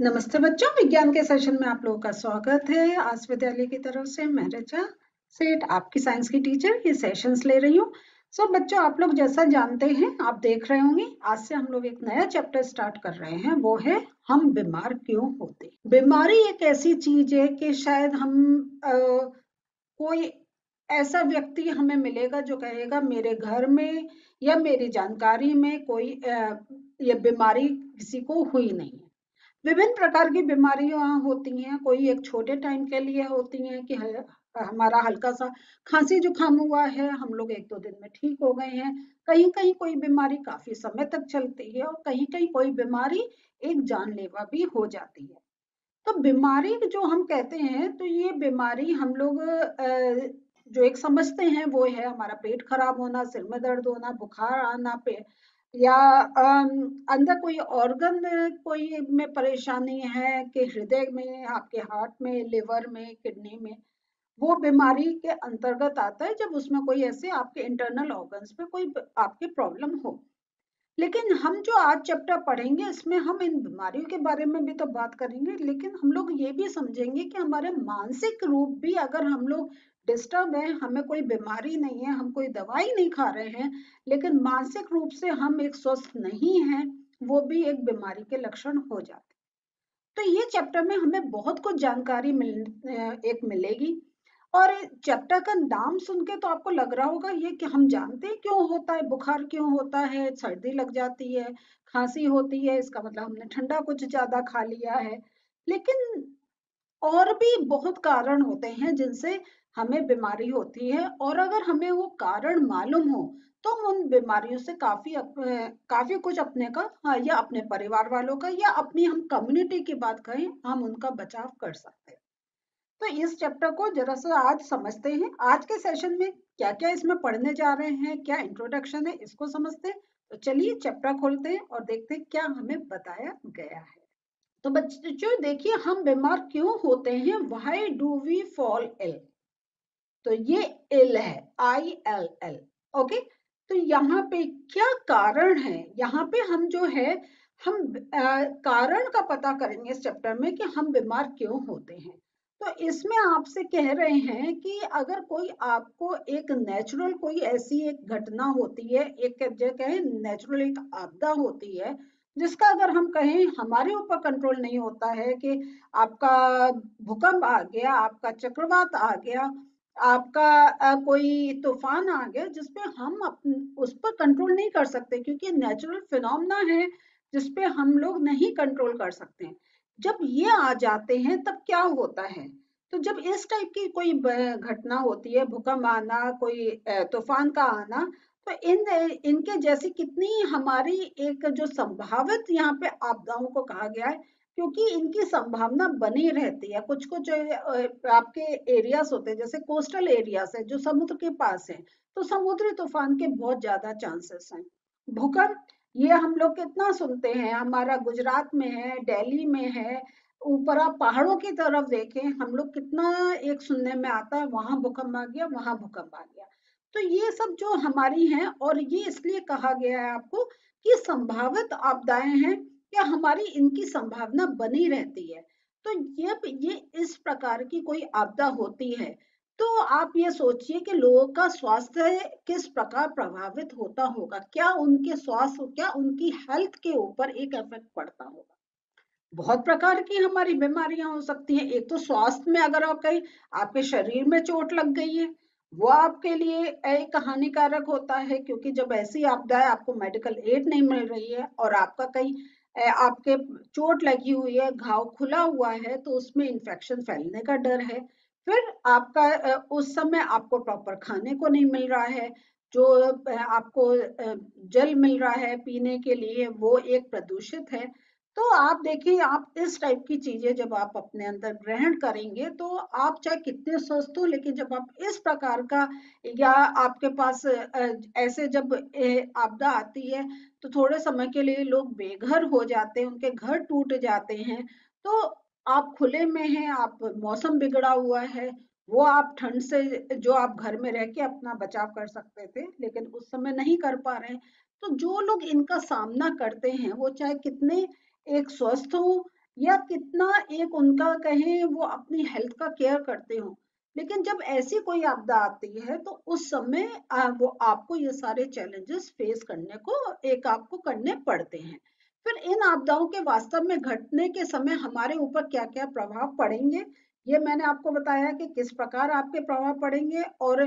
नमस्ते बच्चों, विज्ञान के सेशन में आप लोगों का स्वागत है। आज विद्यालय की तरफ से मैं रचा सेठ आपकी साइंस की टीचर ये सेशंस ले रही हूँ। बच्चों, आप लोग जैसा जानते हैं, आप देख रहे होंगे, आज से हम लोग एक नया चैप्टर स्टार्ट कर रहे हैं। वो है हम बीमार क्यों होते हैं। बीमारी एक ऐसी चीज है कि शायद हम कोई ऐसा व्यक्ति हमें मिलेगा जो कहेगा मेरे घर में या मेरी जानकारी में कोई ये बीमारी किसी को हुई नहीं है। विभिन्न प्रकार की बीमारियां होती हैं। कोई एक छोटे टाइम के लिए होती हैं कि हमारा हल्का सा खांसी जुकाम हुआ है, हम लोग एक दो दिन में ठीक हो गए हैं। कहीं कहीं कोई बीमारी काफी समय तक चलती है और कहीं कहीं कोई बीमारी एक जानलेवा भी हो जाती है। तो बीमारी जो हम कहते हैं, तो ये बीमारी हम लोग जो एक समझते हैं वो है हमारा पेट खराब होना, सिर में दर्द होना, बुखार आना, पे या अंदर कोई ऑर्गन कोई में परेशानी है कि हृदय में, आपके हार्ट में, लिवर में, किडनी में, वो बीमारी के अंतर्गत आता है जब उसमें कोई ऐसे आपके इंटरनल ऑर्गन्स में कोई आपके प्रॉब्लम हो। लेकिन हम जो आज चैप्टर पढ़ेंगे इसमें हम इन बीमारियों के बारे में भी तो बात करेंगे, लेकिन हम लोग ये भी समझेंगे कि हमारे मानसिक रूप भी अगर हम लोग डिस्टर्ब है, हमें कोई बीमारी नहीं है, हम कोई दवाई नहीं खा रहे हैं, लेकिन मानसिक रूप से हम एक स्वस्थ नहीं है, वो भी एक बीमारी के लक्षण हो जाते। तो ये चैप्टर में हमें बहुत कुछ जानकारी मिलेगी। और चैप्टर का नाम सुन के तो आपको लग रहा होगा ये कि हम जानते हैं क्यों होता है, बुखार क्यों होता है, सर्दी लग जाती है, खांसी होती है, इसका मतलब हमने ठंडा कुछ ज्यादा खा लिया है। लेकिन और भी बहुत कारण होते हैं जिनसे हमें बीमारी होती है, और अगर हमें वो कारण मालूम हो तो हम उन बीमारियों से काफी कुछ अपने का, हाँ, या अपने परिवार वालों का या अपनी हम कम्युनिटी की बात करें, हम उनका बचाव कर सकते हैं। तो इस चैप्टर को जरा सा आज समझते हैं। आज के सेशन में क्या क्या इसमें पढ़ने जा रहे हैं, क्या इंट्रोडक्शन है, इसको समझते हैं। तो चलिए चैप्टर खोलते हैं और देखते हैं क्या हमें बताया गया है। तो बच्चों देखिए, हम बीमार क्यों होते हैं, why do we fall ill. तो ये इल है, ILL। ओके, तो यहाँ पे क्या कारण है, यहाँ पे हम जो है हम कारण का पता करेंगे इस चैप्टर में कि हम बीमार क्यों होते हैं। तो इसमें आपसे कह रहे हैं कि अगर कोई आपको एक नेचुरल कोई ऐसी एक घटना होती है, एक जगह नेचुरल एक आपदा होती है, जिसका अगर हम कहें हमारे ऊपर कंट्रोल नहीं होता है, कि आपका भूकंप आ गया, आपका चक्रवात आ गया, आपका कोई तूफान आ गया, जिसपे हम उस पर कंट्रोल नहीं कर सकते, क्योंकि नेचुरल फिनोमेना है जिसपे हम लोग नहीं कंट्रोल कर सकते। जब ये आ जाते हैं तब क्या होता है। तो जब इस टाइप की कोई घटना होती है, भूकंप आना, कोई तूफान का आना, तो इनके जैसी कितनी हमारी एक जो संभावित यहाँ पे आपदाओं को कहा गया है, क्योंकि इनकी संभावना बनी रहती है। कुछ कुछ आपके एरियाज होते हैं, जैसे कोस्टल एरियाज है जो समुद्र के पास है, तो समुद्री तूफान के बहुत ज्यादा चांसेस हैं। भूकंप ये हम लोग कितना सुनते हैं, हमारा गुजरात में है, दिल्ली में है, ऊपर आप पहाड़ों की तरफ देखें, हम लोग कितना एक सुनने में आता है, वहां भूकंप आ गया, वहां भूकंप आ गया। तो ये सब जो हमारी हैं, और ये इसलिए कहा गया है आपको कि संभावित आपदाएं हैं, या हमारी इनकी संभावना बनी रहती है। तो ये इस प्रकार की कोई आपदा होती है, तो आप ये सोचिए कि लोगों का स्वास्थ्य किस प्रकार प्रभावित होता होगा, क्या उनके स्वास्थ्य, क्या उनकी हेल्थ के ऊपर एक इफेक्ट पड़ता होगा। बहुत प्रकार की हमारी बीमारियां हो सकती हैं। एक तो स्वास्थ्य में, अगर आप कहीं आपके शरीर में चोट लग गई है, वो आपके लिए एक हानिकारक होता है, क्योंकि जब ऐसी आपदा है, आपको मेडिकल एड नहीं मिल रही है, और आपका कहीं आपके चोट लगी हुई है, घाव खुला हुआ है, तो उसमें इन्फेक्शन फैलने का डर है। फिर आपका उस समय आपको प्रॉपर खाने को नहीं मिल रहा है, जो आपको जल मिल रहा है पीने के लिए वो एक प्रदूषित है। तो आप देखिए, आप इस टाइप की चीजें जब आप अपने अंदर ग्रहण करेंगे, तो आप चाहे कितने स्वस्थ हो, लेकिन जब आप इस प्रकार का, या आपके पास ऐसे जब आपदा आती है, तो थोड़े समय के लिए लोग बेघर हो जाते हैं, उनके घर टूट जाते हैं। तो आप खुले में हैं, आप मौसम बिगड़ा हुआ है, वो आप ठंड से जो आप घर में रह के अपना बचाव कर सकते थे, लेकिन उस समय नहीं कर पा रहे हैं। तो जो लोग इनका सामना करते हैं, वो चाहे कितने एक स्वस्थ हो, या कितना एक उनका कहें वो अपनी हेल्थ का केयर करते हो। लेकिन जब ऐसी कोई आपदा आती है तो उस समय वो आपको ये सारे चैलेंजेस फेस करने को एक आपको करने पड़ते हैं। फिर इन आपदाओं के वास्तव में घटने के समय हमारे ऊपर क्या-क्या प्रभाव पड़ेंगे, ये मैंने आपको बताया कि किस प्रकार आपके प्रभाव पड़ेंगे, और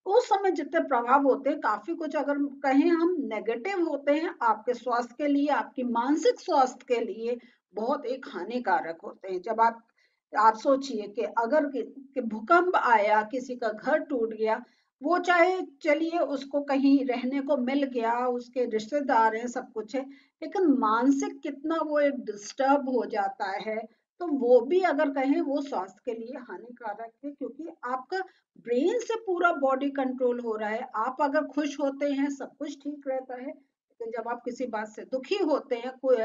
उस समय जितने प्रभाव होते हैं काफी कुछ अगर कहें हम नेगेटिव होते हैं आपके स्वास्थ्य के लिए, आपकी मानसिक स्वास्थ्य के लिए बहुत एक हानिकारक होते हैं। जब आप सोचिए कि अगर कि भूकंप आया, किसी का घर टूट गया, वो चाहे चलिए उसको कहीं रहने को मिल गया, उसके रिश्तेदार हैं, सब कुछ है, लेकिन मानसिक कितना वो एक डिस्टर्ब हो जाता है। तो वो भी अगर कहें वो स्वास्थ्य के लिए हानिकारक है, क्योंकि आपका ब्रेन से पूरा बॉडी कंट्रोल हो रहा है। आप अगर खुश होते हैं सब कुछ ठीक रहता है, लेकिन जब आप किसी बात से दुखी होते हैं कोई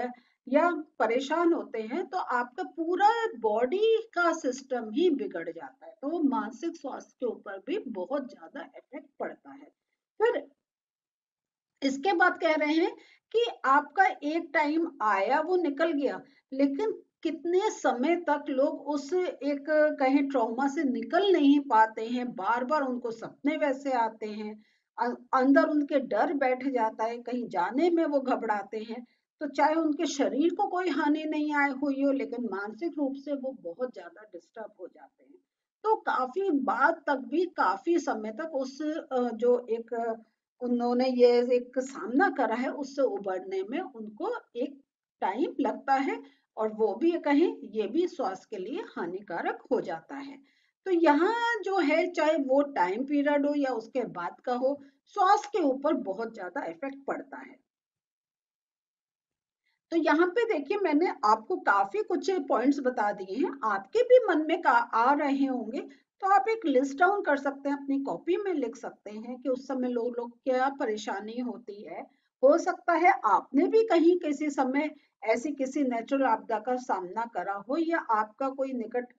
या परेशान होते हैं तो आपका पूरा बॉडी का सिस्टम ही बिगड़ जाता है। तो मानसिक स्वास्थ्य के ऊपर भी बहुत ज्यादा इफेक्ट पड़ता है। फिर इसके बाद कह रहे हैं कि आपका एक टाइम आया वो निकल गया, लेकिन कितने समय तक लोग उस एक कहें ट्रॉमा से निकल नहीं पाते हैं, बार बार उनको सपने वैसे आते हैं, अंदर उनके डर बैठ जाता है, कहीं जाने में वो घबराते हैं। तो चाहे उनके शरीर को कोई हानि नहीं आई हुई हो, लेकिन मानसिक रूप से वो बहुत ज्यादा डिस्टर्ब हो जाते हैं। तो काफी बाद तक भी काफी समय तक उस जो एक उन्होंने ये एक सामना करा है उससे उबरने में उनको एक टाइम लगता है, और वो भी कहें ये भी स्वास्थ्य के लिए हानिकारक हो जाता है। तो यहाँ जो है चाहे वो टाइम पीरियड हो या उसके बाद का हो, स्वास्थ्य के ऊपर बहुत ज्यादा इफेक्ट पड़ता है। तो यहाँ पे देखिए मैंने आपको काफी कुछ पॉइंट्स बता दिए हैं, आपके भी मन में आ रहे होंगे, तो आप एक लिस्ट डाउन कर सकते हैं, अपनी कॉपी में लिख सकते हैं कि उस समय लोग क्या परेशानी होती है। हो सकता है आपने भी कहीं किसी समय ऐसी किसी नेचुरल आपदा का सामना करा हो, या आपका कोई निकट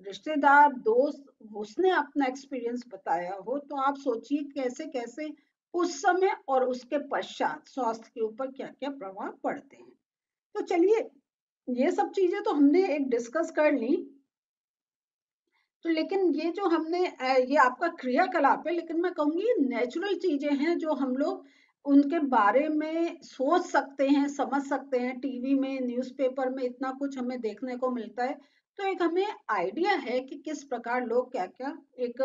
रिश्तेदार दोस्त उसने अपना एक्सपीरियंस बताया हो। तो आप सोचिए कैसे कैसे उस समय और उसके पश्चात स्वास्थ्य के ऊपर क्या क्या प्रभाव पड़ते हैं। तो चलिए ये सब चीजें तो हमने एक डिस्कस कर ली। तो लेकिन ये जो हमने ये आपका क्रियाकलाप है, लेकिन मैं कहूंगी नेचुरल चीजें हैं जो हम लोग उनके बारे में सोच सकते हैं, समझ सकते हैं। टीवी में न्यूज़पेपर में इतना कुछ हमें देखने को मिलता है, तो एक हमें आइडिया है कि किस प्रकार लोग क्या क्या एक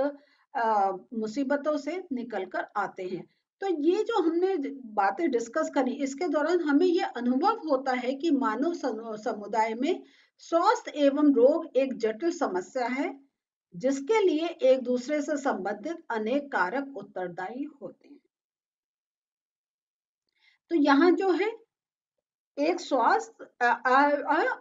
मुसीबतों से निकल कर आते हैं। तो ये जो हमने बातें डिस्कस करी इसके दौरान हमें ये अनुभव होता है कि मानव समुदाय में स्वास्थ्य एवं रोग एक जटिल समस्या है, जिसके लिए एक दूसरे से संबंधित अनेक कारक उत्तरदायी होते हैं। तो यहाँ जो है एक स्वास्थ्य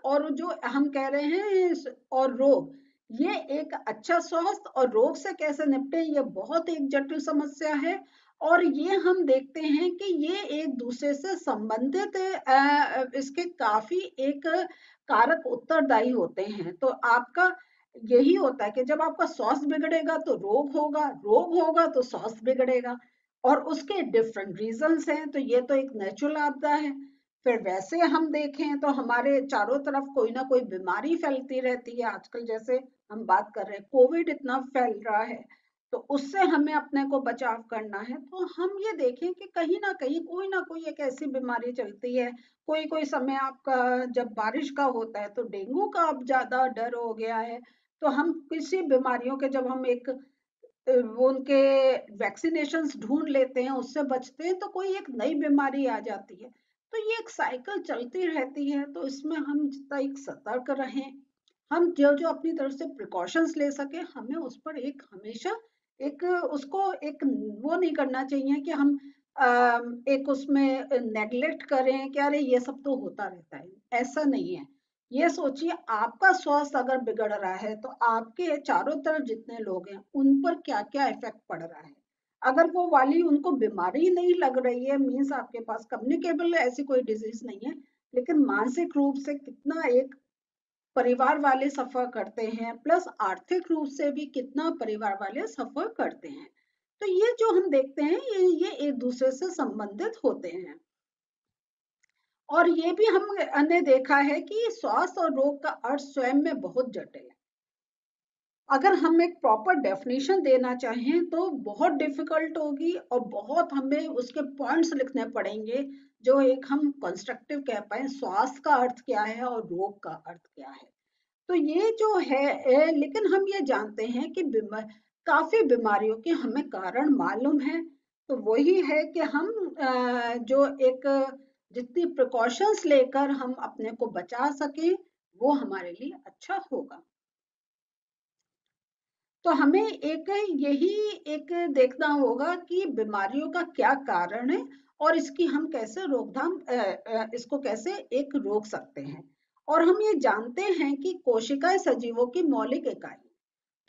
और जो हम कह रहे हैं और रोग, ये एक अच्छा स्वास्थ्य और रोग से कैसे निपटे ये बहुत एक जटिल समस्या है। और ये हम देखते हैं कि ये एक दूसरे से संबंधित इसके काफी एक कारक उत्तरदायी होते हैं। तो आपका यही होता है कि जब आपका स्वास्थ्य बिगड़ेगा तो रोग होगा तो स्वास्थ्य बिगड़ेगा, और उसके डिफरेंट रीजंस हैं। तो ये तो एक नेचुरल आपदा है। फिर वैसे हम देखें तो हमारे चारों तरफ कोई ना कोई बीमारी फैलती रहती है। आजकल जैसे हम बात कर रहे हैं कोविड इतना फैल रहा है, तो उससे हमें अपने को बचाव करना है। तो हम ये देखें कि कहीं ना कोई एक ऐसी बीमारी चलती है। कोई कोई समय आपका जब बारिश का होता है तो डेंगू का अब ज्यादा डर हो गया है। तो हम किसी बीमारियों के जब हम एक वो उनके वैक्सीनेशंस ढूंढ लेते हैं, उससे बचते हैं, तो कोई एक नई बीमारी आ जाती है। तो ये एक साइकिल चलती रहती है। तो इसमें हम जितना एक सतर्क रहें, हम जो जो अपनी तरफ से प्रिकॉशंस ले सके, हमें उस पर एक हमेशा एक उसको एक वो नहीं करना चाहिए कि हम एक उसमें नेग्लेक्ट करें कि अरे ये सब तो होता रहता है। ऐसा नहीं है। ये सोचिए आपका स्वास्थ्य अगर बिगड़ रहा है तो आपके चारों तरफ जितने लोग हैं उन पर क्या क्या इफेक्ट पड़ रहा है। अगर वो वाली उनको बीमारी नहीं लग रही है, मीन्स आपके पास कम्युनिकेबल ऐसी कोई डिजीज नहीं है, लेकिन मानसिक रूप से कितना एक परिवार वाले सफर करते हैं, प्लस आर्थिक रूप से भी कितना परिवार वाले सफर करते हैं। तो ये जो हम देखते हैं ये एक दूसरे से संबंधित होते हैं। और ये भी हमने देखा है कि स्वास्थ्य और रोग का अर्थ स्वयं में बहुत जटिल है। अगर हम एक प्रॉपर डेफिनेशन देना चाहें तो बहुत डिफिकल्ट होगी और बहुत हमें उसके पॉइंट्स लिखने पड़ेंगे जो एक हम कंस्ट्रक्टिव कह पाए स्वास्थ्य का अर्थ क्या है और रोग का अर्थ क्या है। तो ये जो है लेकिन हम ये जानते हैं कि काफी बीमारियों के हमें कारण मालूम है। तो वही है कि हम जो एक जितनी प्रिकॉशंस लेकर हम अपने को बचा सके वो हमारे लिए अच्छा होगा। तो हमें एक यही एक देखना होगा कि बीमारियों का क्या कारण है और इसकी हम कैसे रोकथाम इसको कैसे एक रोक सकते हैं। और हम ये जानते हैं कि कोशिकाएं सजीवों की मौलिक इकाई।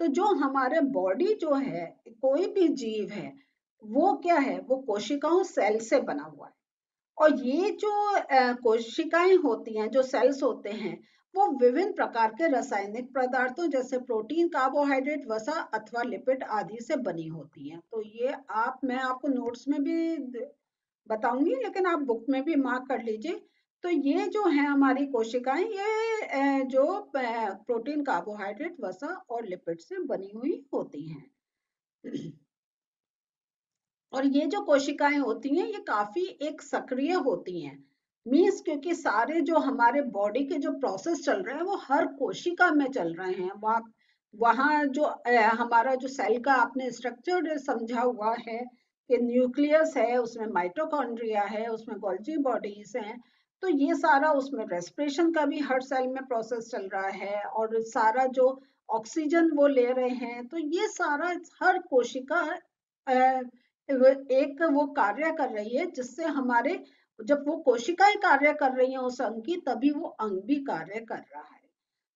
तो जो हमारे बॉडी जो है कोई भी जीव है वो क्या है वो कोशिकाओं सेल से बना हुआ है। और ये जो कोशिकाएं होती हैं जो सेल्स होते हैं वो विभिन्न प्रकार के रासायनिक पदार्थों जैसे प्रोटीन कार्बोहाइड्रेट वसा अथवा लिपिड आदि से बनी होती हैं। तो ये मैं आपको नोट्स में भी बताऊंगी लेकिन आप बुक में भी मार्क कर लीजिए। तो ये जो है हमारी कोशिकाएं ये जो प्रोटीन कार्बोहाइड्रेट वसा और लिपिड से बनी हुई होती हैं। और ये जो कोशिकाएं होती हैं ये काफी एक सक्रिय होती हैं। मीन्स क्योंकि सारे जो हमारे बॉडी के जो प्रोसेस चल रहे हैं वो हर कोशिका में चल रहे हैं। वहाँ जो हमारा जो सेल का आपने स्ट्रक्चर समझा हुआ है कि न्यूक्लियस है उसमें माइटोकॉन्ड्रिया है उसमें गोल्जी बॉडीज हैं। तो ये सारा उसमें रेस्पिरेशन का भी हर सेल में प्रोसेस चल रहा है और सारा जो ऑक्सीजन वो ले रहे हैं। तो ये सारा हर कोशिका एक वो कार्य कर रही है जिससे हमारे जब वो कोशिकाएं कार्य कर रही हैं उस अंग की तभी वो अंग भी कार्य कर रहा है।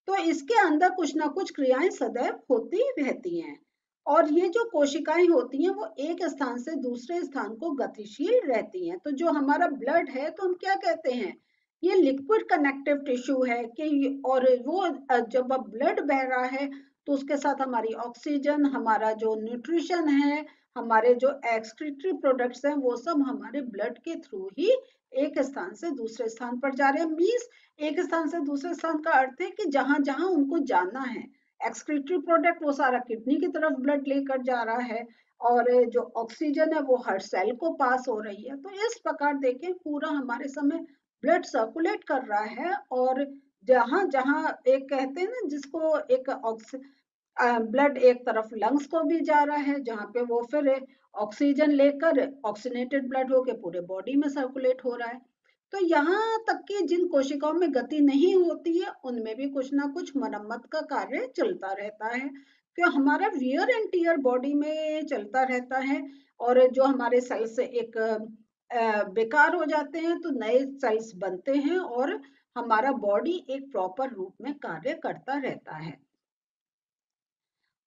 तो इसके अंदर कुछ ना कुछ क्रियाएं सदैव होती रहती हैं। और ये जो कोशिकाएं होती हैं वो एक स्थान से दूसरे स्थान को गतिशील रहती हैं। तो जो हमारा ब्लड है तो हम क्या कहते हैं ये लिक्विड कनेक्टिव टिश्यू है कि और वो जब ब्लड बह रहा है तो उसके साथ हमारी ऑक्सीजन हमारा जो न्यूट्रिशन है हमारे जो एक्सक्रीटरी प्रोडक्ट्स हैं वो सब हमारे ब्लड के थ्रू ही एक स्थान से दूसरे स्थान पर जा रहे हैं। मीन्स एक स्थान से दूसरे स्थान का अर्थ है कि जहां जहां उनको जाना है एक्सक्रीटरी प्रोडक्ट वो सारा किडनी की तरफ ब्लड लेकर जा रहा है और जो ऑक्सीजन है वो हर सेल को पास हो रही है। तो इस प्रकार देखें पूरा हमारे समय ब्लड सर्कुलेट कर रहा है और जहां जहां एक कहते हैं ना जिसको एक ब्लड एक तरफ लंग्स को भी जा रहा है जहाँ पे वो फिर ऑक्सीजन लेकर ऑक्सीनेटेड ब्लड होके पूरे बॉडी में सर्कुलेट हो रहा है। तो यहाँ तक कि जिन कोशिकाओं में गति नहीं होती है उनमें भी कुछ ना कुछ मरम्मत का कार्य चलता रहता है। तो हमारा वियर एंड टीयर बॉडी में चलता रहता है और जो हमारे सेल्स एक बेकार हो जाते हैं तो नए सेल्स बनते हैं और हमारा बॉडी एक प्रॉपर रूप में कार्य करता रहता है।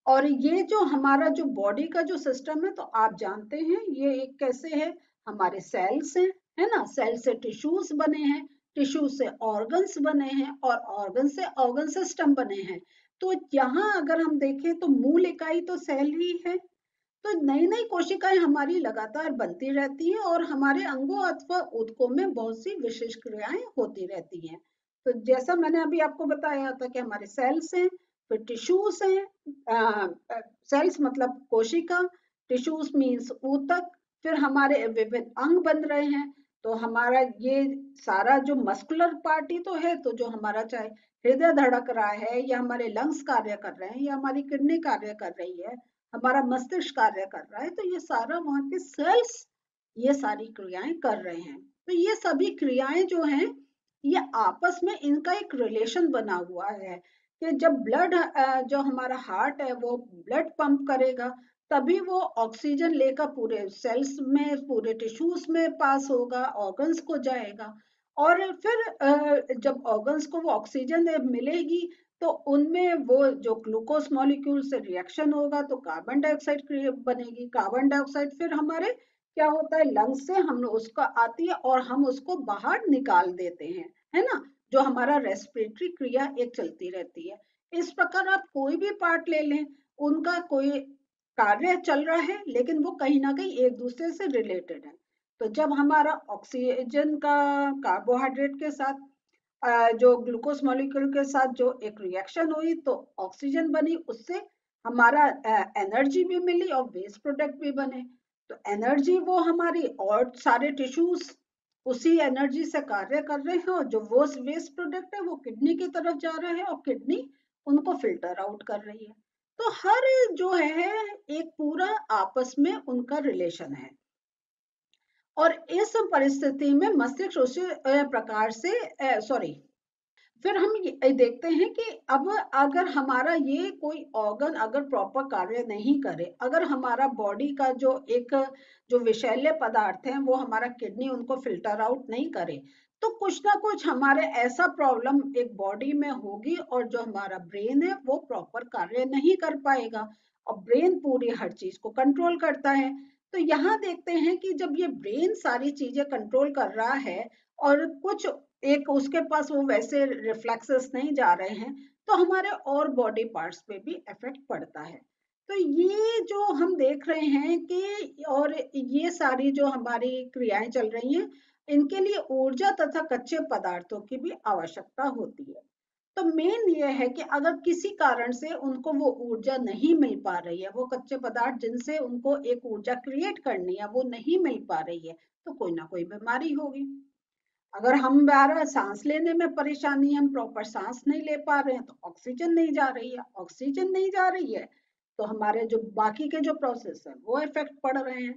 और ये जो हमारा जो बॉडी का जो सिस्टम है तो आप जानते हैं ये एक कैसे है हमारे सेल्स हैं है ना। सेल से टिश्यूज बने हैं टिश्यू से ऑर्गन्स बने हैं और ऑर्गन से ऑर्गन सिस्टम बने हैं। तो यहाँ अगर हम देखें तो मूल इकाई तो सेल ही है। तो नई नई कोशिकाएं हमारी लगातार बनती रहती हैं और हमारे अंगों अथवा ऊतकों में बहुत सी विशेष क्रियाएं होती रहती हैं। तो जैसा मैंने अभी आपको बताया था कि हमारे सेल्स हैं फिर टिश्यूज हैं सेल्स मतलब कोशिका टिश्यूज मीन्स ऊतक फिर हमारे विभिन्न अंग बन रहे हैं। तो हमारा ये सारा जो मस्कुलर पार्टी तो है तो जो हमारा चाहे हृदय धड़क रहा है या हमारे लंग्स कार्य कर रहे हैं या हमारी किडनी कार्य कर रही है हमारा मस्तिष्क कार्य कर रहा है तो ये सारा वहाँ के सेल्स ये सारी क्रियाएं कर रहे हैं। तो ये सभी क्रियाएं जो हैं ये आपस में इनका एक रिलेशन बना हुआ है कि जब ब्लड जो हमारा हार्ट है वो ब्लड पंप करेगा तभी वो ऑक्सीजन लेकर पूरे सेल्स में पूरे टिश्यूज में पास होगा ऑर्गन्स को जाएगा। और फिर जब ऑर्गन्स को वो ऑक्सीजन मिलेगी तो उनमें वो जो ग्लूकोज मॉलिक्यूल से रिएक्शन होगा तो कार्बन डाइऑक्साइड बनेगी। कार्बन डाइऑक्साइड फिर हमारे क्या होता है लंग्स से हम उसको आती है और हम उसको बाहर निकाल देते हैं है ना। जो हमारा रेस्पिरेटरी क्रिया एक चलती रहती है। इस प्रकार आप कोई भी पार्ट ले लें उनका कोई कार्य चल रहा है लेकिन वो कहीं ना कहीं एक दूसरे से रिलेटेड है। तो जब हमारा ऑक्सीजन का कार्बोहाइड्रेट के साथ जो ग्लूकोज मॉलिक्यूल के साथ जो एक रिएक्शन हुई तो ऑक्सीजन बनी, उससे हमारा एनर्जी भी मिली और वेस्ट प्रोडक्ट भी बने। तो एनर्जी वो हमारी और सारे टिश्यूज उसी एनर्जी से कार्य कर रहे हैं और जो वो वेस्ट प्रोडक्ट है वो किडनी की तरफ जा रहा है और किडनी उनको फिल्टर आउट कर रही है। तो हर जो है एक पूरा आपस में उनका रिलेशन है। और इस परिस्थिति में मस्तिष्क उसी प्रकार से फिर हम ये देखते हैं कि अब अगर हमारा ये कोई ऑर्गन अगर प्रॉपर कार्य नहीं करे, अगर हमारा बॉडी का जो विषैले पदार्थ हैं वो हमारा किडनी उनको फिल्टर आउट नहीं करे, तो कुछ ना कुछ हमारे ऐसा प्रॉब्लम एक बॉडी में होगी और जो हमारा ब्रेन है वो प्रॉपर कार्य नहीं कर पाएगा। और ब्रेन पूरी हर चीज को कंट्रोल करता है। तो यहाँ देखते हैं कि जब ये ब्रेन सारी चीजें कंट्रोल कर रहा है और कुछ एक उसके पास वो वैसे रिफ्लेक्सेस नहीं जा रहे हैं, तो हमारे और बॉडी पार्ट्स पे भी इफेक्ट पड़ता है। तो ये जो हम देख रहे हैं कि और ये सारी जो हमारी क्रियाएं चल रही हैं, इनके लिए ऊर्जा तथा कच्चे पदार्थों की भी आवश्यकता होती है। तो मेन ये है कि अगर किसी कारण से उनको वो ऊर्जा नहीं मिल पा रही है, वो कच्चे पदार्थ जिनसे उनको एक ऊर्जा क्रिएट करनी है वो नहीं मिल पा रही है, तो कोई ना कोई बीमारी होगी। अगर हम बारह सांस लेने में परेशानी, हम प्रॉपर सांस नहीं ले पा रहे हैं तो ऑक्सीजन नहीं जा रही है, ऑक्सीजन नहीं जा रही है तो हमारे जो बाकी के जो प्रोसेस है वो इफेक्ट पड़ रहे हैं।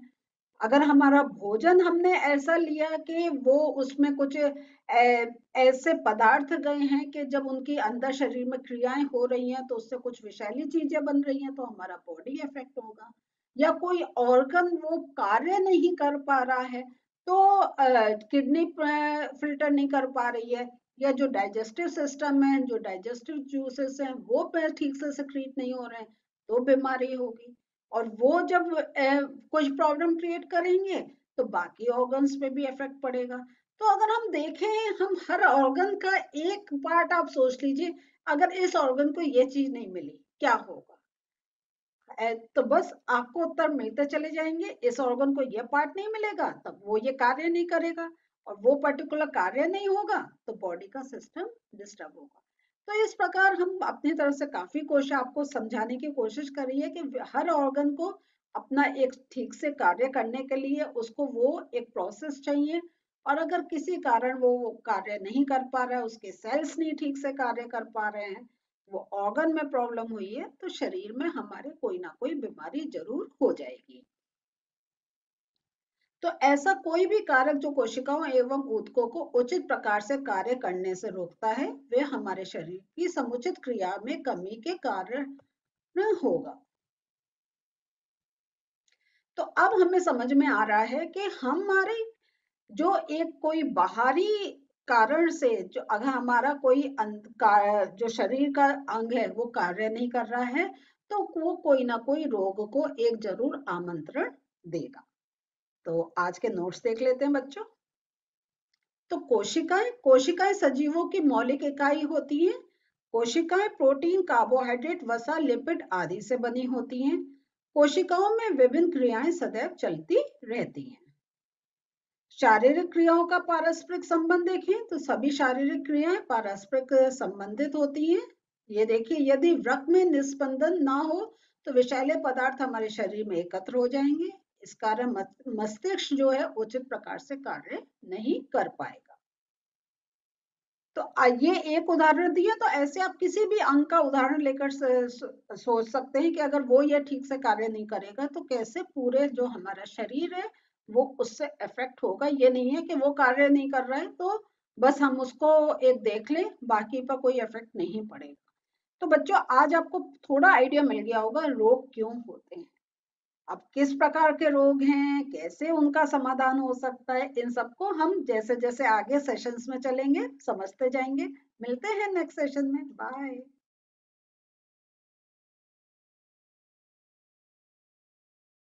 अगर हमारा भोजन हमने ऐसा लिया कि वो उसमें कुछ ऐसे पदार्थ गए हैं कि जब उनकी अंदर शरीर में क्रियाएं हो रही हैं तो उससे कुछ विषैली चीजें बन रही हैं तो हमारा बॉडी इफेक्ट होगा। या कोई ऑर्गन वो कार्य नहीं कर पा रहा है तो किडनी फिल्टर नहीं कर पा रही है, या जो डाइजेस्टिव सिस्टम है, जो डाइजेस्टिव जूसेस हैं वो ठीक से सिक्रीट नहीं हो रहे हैं तो बीमारी होगी। और वो जब कुछ प्रॉब्लम क्रिएट करेंगे तो बाकी ऑर्गन्स पे भी इफेक्ट पड़ेगा। तो अगर हम देखें, हम हर ऑर्गन का एक पार्ट आप सोच लीजिए, अगर इस ऑर्गन को ये चीज नहीं मिली क्या होगा? तो बस आपको उत्तर मिलते चले जाएंगे। इस ऑर्गन को ये पार्ट नहीं मिलेगा तब वो ये कार्य नहीं करेगा, और वो पर्टिकुलर कार्य नहीं होगा तो बॉडी का सिस्टम डिस्टर्ब होगा। तो इस प्रकार हम अपनी तरफ से काफी कोशिश आपको समझाने की कोशिश करी है कि हर ऑर्गन को अपना एक ठीक से कार्य करने के लिए उसको वो एक प्रोसेस चाहिए। और अगर किसी कारण वो कार्य नहीं कर पा रहा है, उसके सेल्स नहीं ठीक से कार्य कर पा रहे हैं, वो ऑर्गन में प्रॉब्लम हुई है, तो शरीर में हमारे कोई ना कोई बीमारी जरूर हो जाएगी। तो ऐसा कोई भी कारक जो कोशिकाओं एवं ऊतकों को उचित प्रकार से कार्य करने से रोकता है, वे हमारे शरीर की समुचित क्रिया में कमी के कारण होगा। तो अब हमें समझ में आ रहा है कि हमारे जो एक कोई बाहरी कारण से जो अगर हमारा कोई जो शरीर का अंग है वो कार्य नहीं कर रहा है तो वो कोई ना कोई रोग को एक जरूर आमंत्रण देगा। तो आज के नोट्स देख लेते हैं बच्चों। तो कोशिकाएं सजीवों की मौलिक इकाई होती हैं। कोशिकाएं प्रोटीन, कार्बोहाइड्रेट, वसा, लिपिड आदि से बनी होती हैं। कोशिकाओं में विभिन्न क्रियाएं सदैव चलती रहती हैं। शारीरिक क्रियाओं का पारस्परिक संबंध देखें तो सभी शारीरिक क्रियाएं पारस्परिक संबंधित होती हैं। ये देखिए, यदि रक्त में निस्पंदन ना हो तो विषैले पदार्थ हमारे शरीर में एकत्र हो जाएंगे। इस कारण मस्तिष्क जो है उचित प्रकार से कार्य नहीं कर पाएगा। तो ये एक उदाहरण दिया, तो ऐसे आप किसी भी अंग का उदाहरण लेकर सोच सकते हैं कि अगर वो ये ठीक से कार्य नहीं करेगा तो कैसे पूरे जो हमारा शरीर है वो उससे इफेक्ट होगा। ये नहीं है कि वो कार्य नहीं कर रहा है तो बस हम उसको एक देख लें, बाकी पर कोई इफेक्ट नहीं पड़ेगा। तो बच्चों, आज आपको थोड़ा आइडिया मिल गया होगा रोग क्यों होते हैं, अब किस प्रकार के रोग हैं, कैसे उनका समाधान हो सकता है, इन सबको हम जैसे जैसे आगे सेशंस में चलेंगे समझते जाएंगे। मिलते हैं नेक्स्ट सेशन में। बाय।